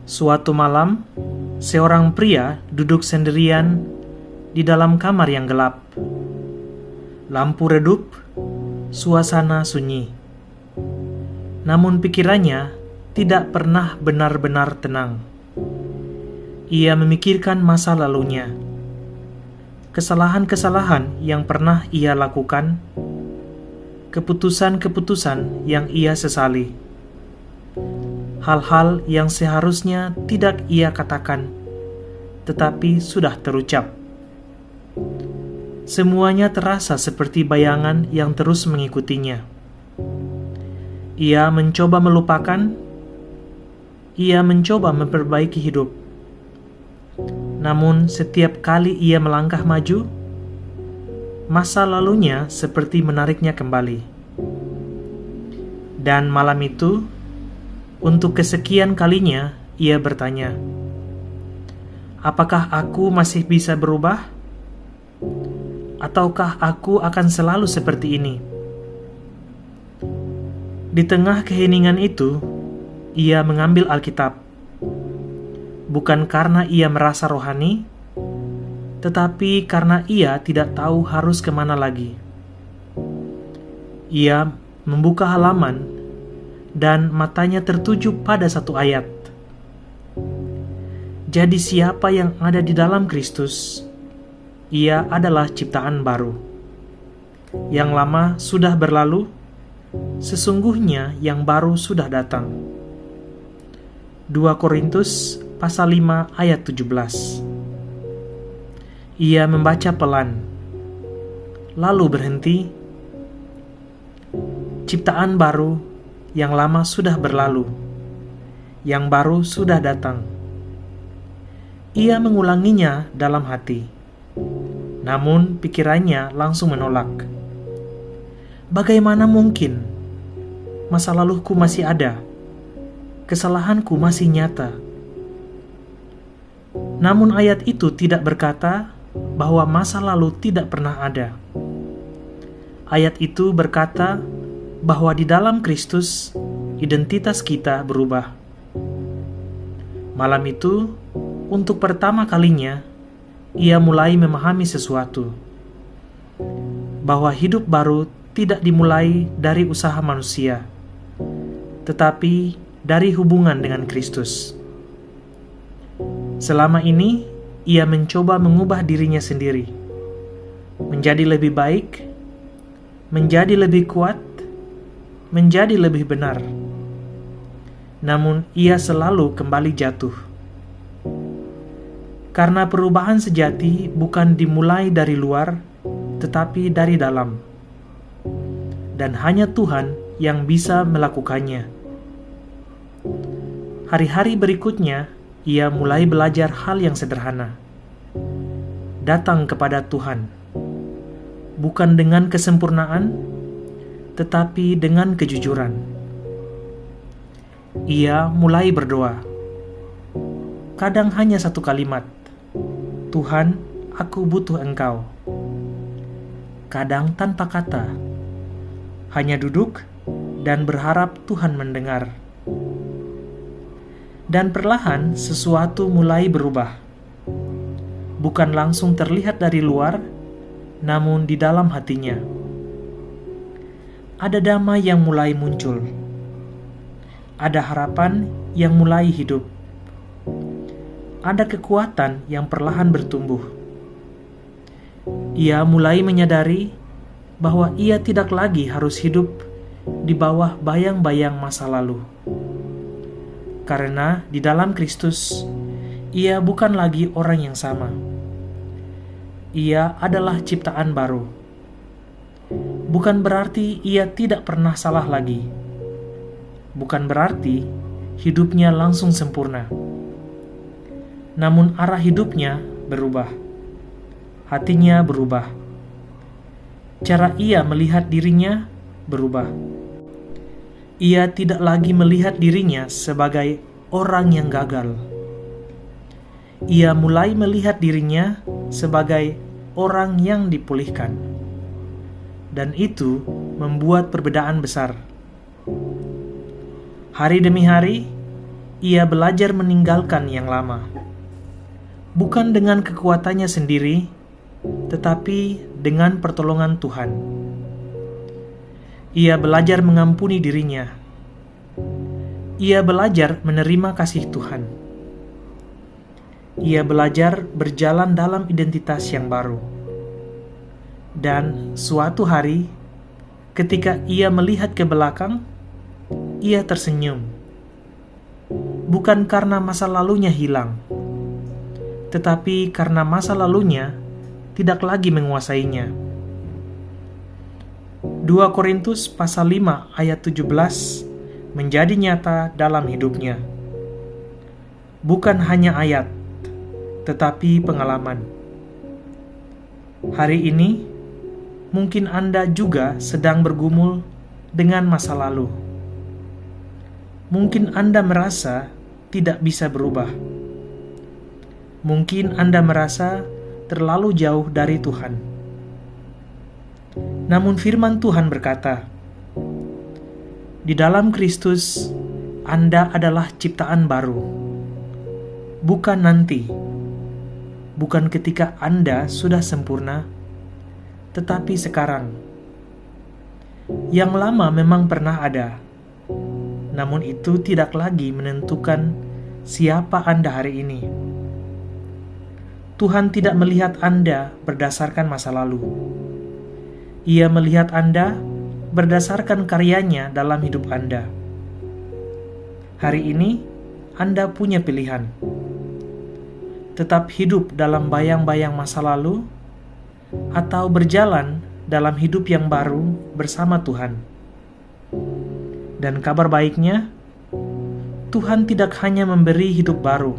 Suatu malam, seorang pria duduk sendirian di dalam kamar yang gelap. Lampu redup, suasana sunyi. Namun pikirannya tidak pernah benar-benar tenang. Ia memikirkan masa lalunya, kesalahan-kesalahan yang pernah ia lakukan, keputusan-keputusan yang ia sesali, hal-hal yang seharusnya tidak ia katakan, tetapi sudah terucap. Semuanya terasa seperti bayangan yang terus mengikutinya. Ia mencoba melupakan, ia mencoba memperbaiki hidup. Namun setiap kali ia melangkah maju, masa lalunya seperti menariknya kembali. Dan malam itu, untuk kesekian kalinya, ia bertanya, "Apakah aku masih bisa berubah? Ataukah aku akan selalu seperti ini?" Di tengah keheningan itu, ia mengambil Alkitab. Bukan karena ia merasa rohani, tetapi karena ia tidak tahu harus kemana lagi. Ia membuka halaman dan matanya tertuju pada satu ayat. Jadi siapa yang ada di dalam Kristus, ia adalah ciptaan baru. Yang lama sudah berlalu, sesungguhnya yang baru sudah datang. 2 Korintus pasal 5 ayat 17. Ia membaca pelan, lalu berhenti. Ciptaan baru, yang lama sudah berlalu, yang baru sudah datang. Ia mengulanginya dalam hati, namun pikirannya langsung menolak. Bagaimana mungkin? Masa laluku masih ada, kesalahanku masih nyata. Namun ayat itu tidak berkata bahwa masa lalu tidak pernah ada. Ayat itu berkata bahwa di dalam Kristus, identitas kita berubah. Malam itu, untuk pertama kalinya, ia mulai memahami sesuatu. Bahwa hidup baru tidak dimulai dari usaha manusia, tetapi dari hubungan dengan Kristus. Selama ini, ia mencoba mengubah dirinya sendiri, menjadi lebih baik, menjadi lebih kuat, menjadi lebih benar. Namun ia selalu kembali jatuh. Karena perubahan sejati bukan dimulai dari luar, tetapi dari dalam. Dan hanya Tuhan yang bisa melakukannya. Hari-hari berikutnya, ia mulai belajar hal yang sederhana. Datang kepada Tuhan, bukan dengan kesempurnaan, tetapi dengan kejujuran. Ia mulai berdoa. Kadang hanya satu kalimat, "Tuhan, aku butuh Engkau." Kadang tanpa kata, hanya duduk dan berharap Tuhan mendengar. Dan perlahan sesuatu mulai berubah. Bukan langsung terlihat dari luar, namun di dalam hatinya. Ada damai yang mulai muncul. Ada harapan yang mulai hidup. Ada kekuatan yang perlahan bertumbuh. Ia mulai menyadari bahwa ia tidak lagi harus hidup di bawah bayang-bayang masa lalu. Karena di dalam Kristus, ia bukan lagi orang yang sama. Ia adalah ciptaan baru. Bukan berarti ia tidak pernah salah lagi. Bukan berarti hidupnya langsung sempurna. Namun arah hidupnya berubah. Hatinya berubah. Cara ia melihat dirinya berubah. Ia tidak lagi melihat dirinya sebagai orang yang gagal. Ia mulai melihat dirinya sebagai orang yang dipulihkan. Dan itu membuat perbedaan besar. Hari demi hari, ia belajar meninggalkan yang lama. Bukan dengan kekuatannya sendiri, tetapi dengan pertolongan Tuhan. Ia belajar mengampuni dirinya. Ia belajar menerima kasih Tuhan. Ia belajar berjalan dalam identitas yang baru. Dan suatu hari, ketika ia melihat ke belakang, ia tersenyum. Bukan karena masa lalunya hilang, tetapi karena masa lalunya tidak lagi menguasainya. 2 Korintus pasal 5 ayat 17 menjadi nyata dalam hidupnya. Bukan hanya ayat, tetapi pengalaman. Hari ini, mungkin Anda juga sedang bergumul dengan masa lalu. Mungkin Anda merasa tidak bisa berubah. Mungkin Anda merasa terlalu jauh dari Tuhan. Namun firman Tuhan berkata, di dalam Kristus, Anda adalah ciptaan baru. Bukan nanti, bukan ketika Anda sudah sempurna, tetapi sekarang. Yang lama memang pernah ada, namun itu tidak lagi menentukan siapa Anda hari ini. Tuhan tidak melihat Anda berdasarkan masa lalu. Ia melihat Anda berdasarkan karyanya dalam hidup Anda. Hari ini, Anda punya pilihan. Tetap hidup dalam bayang-bayang masa lalu, atau berjalan dalam hidup yang baru bersama Tuhan. Dan kabar baiknya, Tuhan tidak hanya memberi hidup baru,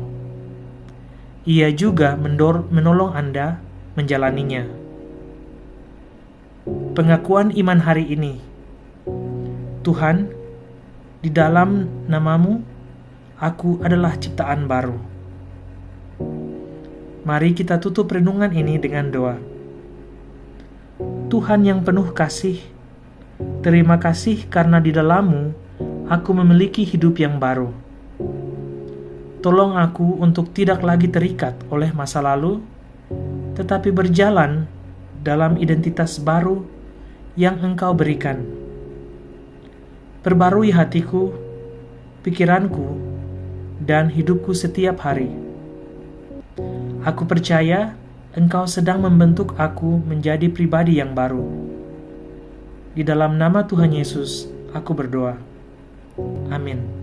Ia juga menolong Anda menjalaninya. Pengakuan iman hari ini. Tuhan, di dalam nama-Mu, aku adalah ciptaan baru. Mari kita tutup renungan ini dengan doa. Tuhan yang penuh kasih, terima kasih karena di dalam-Mu aku memiliki hidup yang baru. Tolong aku untuk tidak lagi terikat oleh masa lalu, tetapi berjalan dalam identitas baru yang Engkau berikan. Perbarui hatiku, pikiranku, dan hidupku setiap hari. Aku percaya Engkau sedang membentuk aku menjadi pribadi yang baru. Di dalam nama Tuhan Yesus, aku berdoa. Amin.